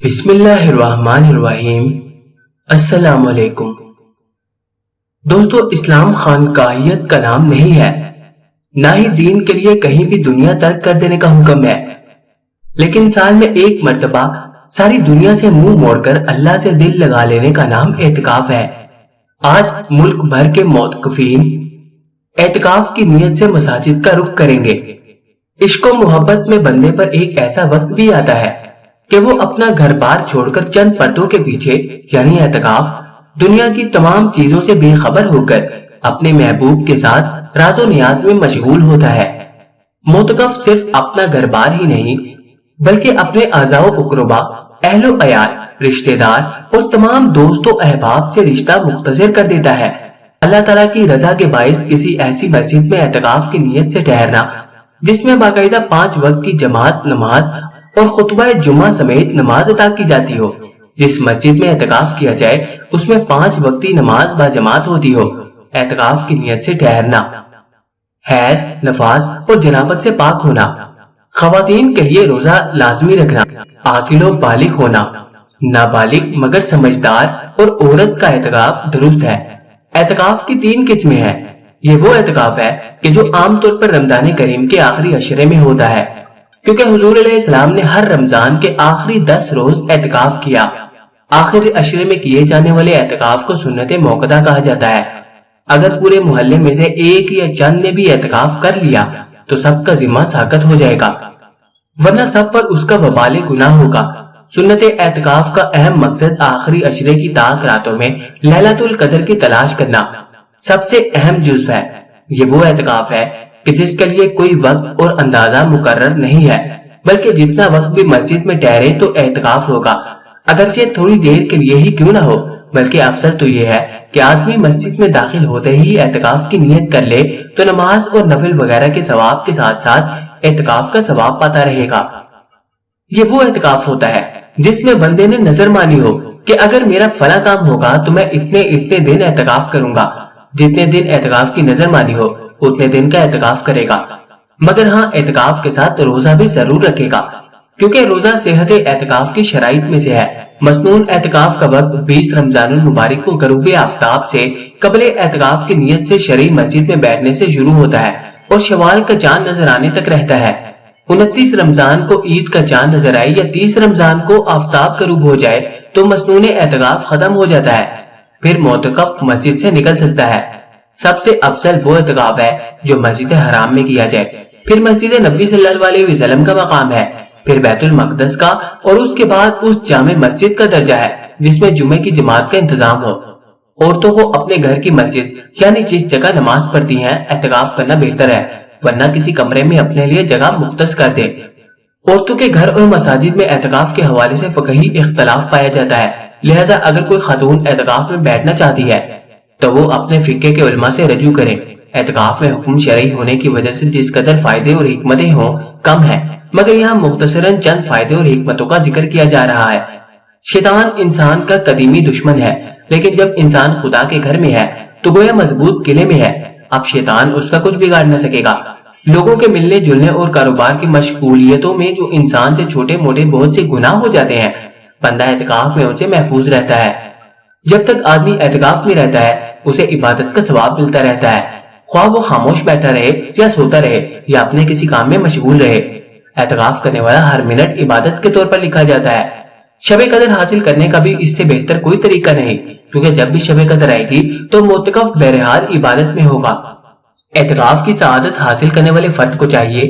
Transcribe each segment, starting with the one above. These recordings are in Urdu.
بسم اللہ الرحمن الرحیم۔ السلام علیکم دوستو، اسلام خانقاہیت کا نام نہیں ہے، نہ ہی دین کے لیے کہیں بھی دنیا ترک کر دینے کا حکم ہے، لیکن سال میں ایک مرتبہ ساری دنیا سے منہ موڑ کر اللہ سے دل لگا لینے کا نام اعتکاف ہے۔ آج ملک بھر کے معتکفین اعتکاف کی نیت سے مساجد کا رخ کریں گے۔ عشق و محبت میں بندے پر ایک ایسا وقت بھی آتا ہے کہ وہ اپنا گھر بار چھوڑ کر چند پردوں کے پیچھے یعنی اعتکاف دنیا کی تمام چیزوں سے بے خبر ہو کر اپنے محبوب کے ساتھ راز و نیاز میں مشغول ہوتا ہے۔ معتکف صرف اپنا گھر بار ہی نہیں بلکہ اپنے اعزاء و اقربا، اہل و عیال، رشتہ دار اور تمام دوست و احباب سے رشتہ مختصر کر دیتا ہے۔ اللہ تعالیٰ کی رضا کے باعث کسی ایسی مسجد میں اعتکاف کی نیت سے ٹھہرنا جس میں باقاعدہ 5 وقت کی جماعت نماز اور خطبہ جمعہ سمیت نماز ادا کی جاتی ہو، جس مسجد میں اعتکاف کیا جائے اس میں 5 وقتی نماز با جماعت ہوتی ہو۔ اعتکاف کی نیت سے ٹھہرنا، حیض، نفاس اور جنابت سے پاک ہونا، خواتین کے لیے روزہ لازمی رکھنا، عاقل و بالغ ہونا، نابالغ مگر سمجھدار اور عورت کا اعتکاف درست ہے۔ اعتکاف کی 3 قسمیں ہیں۔ یہ وہ اعتکاف ہے کہ جو عام طور پر رمضان کریم کے آخری عشرے میں ہوتا ہے، کیونکہ حضور علیہ السلام نے ہر رمضان کے آخری 10 روز اعتکاف کیا۔ آخری عشرے میں کیے جانے والے اعتکاف کو سنت موقدہ کہا جاتا ہے۔ اگر پورے محلے میں سے ایک یا چند نے بھی اعتکاف کر لیا تو سب کا ذمہ ساقط ہو جائے گا، ورنہ سب پر اس کا وبال گناہ ہوگا۔ سنت اعتکاف کا اہم مقصد آخری عشرے کی طاق راتوں میں لیلۃ القدر کی تلاش کرنا سب سے اہم جزو ہے۔ یہ وہ اعتکاف ہے کہ جس کے لیے کوئی وقت اور اندازہ مقرر نہیں ہے، بلکہ جتنا وقت بھی مسجد میں ٹھہرے تو اعتکاف ہوگا، اگرچہ تھوڑی دیر کے لیے ہی کیوں نہ ہو۔ بلکہ افضل تو یہ ہے کہ آدمی مسجد میں داخل ہوتے ہی اعتکاف کی نیت کر لے تو نماز اور نفل وغیرہ کے ثواب کے ساتھ ساتھ اعتکاف کا ثواب پاتا رہے گا۔ یہ وہ اعتکاف ہوتا ہے جس میں بندے نے نظر مانی ہو کہ اگر میرا فلاں کام ہوگا تو میں اتنے دن اعتکاف کروں گا۔ جتنے دن اعتکاف کی نظر مانی ہو اتنے دن کا اعتکاف کرے گا، مگر ہاں اعتکاف کے ساتھ روزہ بھی ضرور رکھے گا، کیونکہ روزہ صحت اعتکاف کی شرائط میں سے ہے۔ مسنون اعتکاف کا وقت 20 رمضان المبارک کو غروب آفتاب سے قبل اعتکاف کی نیت سے شرعی مسجد میں بیٹھنے سے شروع ہوتا ہے اور شوال کا چاند نظر آنے تک رہتا ہے۔ 29 رمضان کو عید کا چاند نظر آئے یا 30 رمضان کو آفتاب غروب ہو جائے تو مسنون اعتکاف ختم ہو جاتا ہے، پھر معتکف مسجد سے نکل سکتا ہے۔ سب سے افضل وہ اعتکاف ہے جو مسجد حرام میں کیا جائے، پھر مسجد نبوی صلی اللہ علیہ وسلم کا مقام ہے، پھر بیت المقدس کا، اور اس کے بعد اس جامع مسجد کا درجہ ہے جس میں جمعے کی جماعت کا انتظام ہو۔ عورتوں کو اپنے گھر کی مسجد یعنی جس جگہ نماز پڑھتی ہیں اعتکاف کرنا بہتر ہے، ورنہ کسی کمرے میں اپنے لیے جگہ مختص کر دے۔ عورتوں کے گھر اور مساجد میں اعتکاف کے حوالے سے فقہی اختلاف پایا جاتا ہے، لہذا اگر کوئی خاتون اعتکاف میں بیٹھنا چاہتی ہے تو وہ اپنے فقہ کے علماء سے رجوع کرے۔ اعتکاف میں حکم شرعی ہونے کی وجہ سے جس قدر فائدے اور حکمتیں ہوں کم ہے، مگر یہاں مختصراً چند فائدے اور حکمتوں کا ذکر کیا جا رہا ہے۔ شیطان انسان کا قدیمی دشمن ہے، لیکن جب انسان خدا کے گھر میں ہے تو گویا مضبوط قلعے میں ہے، اب شیطان اس کا کچھ بگاڑ نہ سکے گا۔ لوگوں کے ملنے جلنے اور کاروبار کی مشغولیتوں میں جو انسان سے چھوٹے موٹے بہت سے گناہ ہو جاتے ہیں، بندہ اعتکاف میں ان سے محفوظ رہتا ہے۔ جب تک آدمی اعتکاف میں رہتا ہے اسے عبادت کا ثواب ملتا رہتا ہے، خواہ وہ خاموش بیٹھا رہے یا سوتا رہے یا اپنے کسی کام میں مشغول رہے۔ اعتکاف کرنے والا ہر منٹ عبادت کے طور پر لکھا جاتا ہے۔ شب قدر حاصل کرنے کا بھی اس سے بہتر کوئی طریقہ نہیں، کیونکہ جب بھی شب قدر آئے گی تو معتکف بہرحال عبادت میں ہوگا۔ اعتکاف کی سعادت حاصل کرنے والے فرد کو چاہیے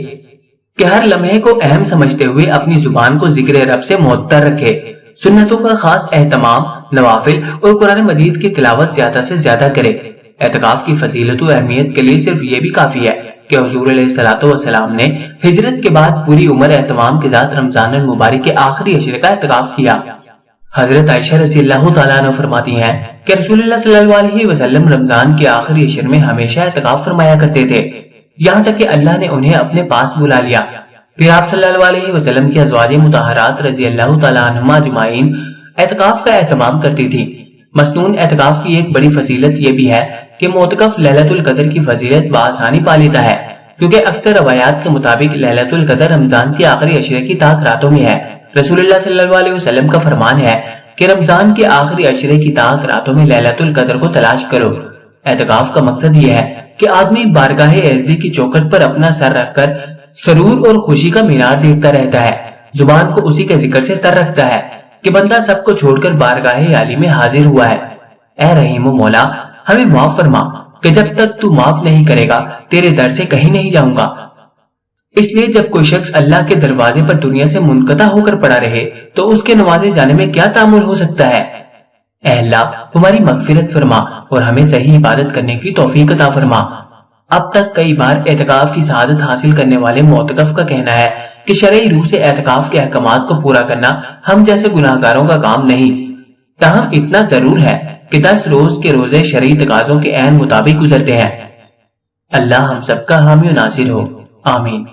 کہ ہر لمحے کو اہم سمجھتے ہوئے اپنی زبان کو ذکر رب سے معطر رکھے، سنتوں کا خاص اہتمام، نوافل اور قرآن مجید کی تلاوت زیادہ سے زیادہ کرے۔ اعتکاف کی فضیلت و اہمیت کے لیے صرف یہ بھی کافی ہے کہ حضور علیہ الصلوۃ والسلام نے ہجرت کے بعد پوری عمر اہتمام کے ساتھ رمضان المبارک کے آخری عشرے کا اعتکاف کیا۔ حضرت عائشہ رضی اللہ تعالیٰ عنہ فرماتی ہیں کہ رسول اللہ صلی اللہ علیہ وسلم رمضان کے آخری عشر میں ہمیشہ اعتکاف فرمایا کرتے تھے، یہاں تک کہ اللہ نے انہیں اپنے پاس بلا لیا۔ پھر آپ صلی اللہ علیہ وسلم کی ازواج مطہرات رضی اللہ تعالیٰ عنہما اجمعین اعتکاف کا اہتمام کرتی تھی۔ مسنون اعتکاف کی ایک بڑی فضیلت یہ بھی ہے کہ معتکف لیلۃ القدر کی فضیلت بآسانی پا لیتا ہے، کیونکہ اکثر روایات کے مطابق لیلۃ القدر رمضان کے آخری عشرے کی طاق راتوں میں ہے، رسول اللہ صلی اللہ علیہ وسلم کا فرمان ہے کہ رمضان کے آخری عشرے کی تاک راتوں میں لیلۃ القدر کو تلاش کرو۔ اعتکاف کا مقصد یہ ہے کہ آدمی بارگاہ اعزدی کی چوکھٹ پر اپنا سر رکھ کر سرور اور خوشی کا مینار دیکھتا رہتا ہے، زبان کو اسی کے ذکر سے تر رکھتا ہے کہ بندہ سب کو چھوڑ کر بارگاہ عالی میں حاضر ہوا ہے۔ اے رحیم و مولا، ہمیں معاف فرما کہ جب تک تو معاف نہیں کرے گا تیرے در سے کہیں نہیں جاؤں گا۔ اس لیے جب کوئی شخص اللہ کے دروازے پر دنیا سے منقطع ہو کر پڑا رہے تو اس کے نوازے جانے میں کیا تعامل ہو سکتا ہے؟ اے اللہ، ہماری مغفرت فرما اور ہمیں صحیح عبادت کرنے کی توفیق عطا فرما۔ اب تک کئی بار اعتکاف کی سعادت حاصل کرنے والے معتکف کا کہنا ہے کہ شرعی روح سے اعتکاف کے احکامات کو پورا کرنا ہم جیسے گناہگاروں کا کام نہیں، تاہم اتنا ضرور ہے کہ 10 روز کے روزے شرعی تقاضوں کے عین مطابق گزرتے ہیں۔ اللہ ہم سب کا حامی و ناصر ہو، آمین۔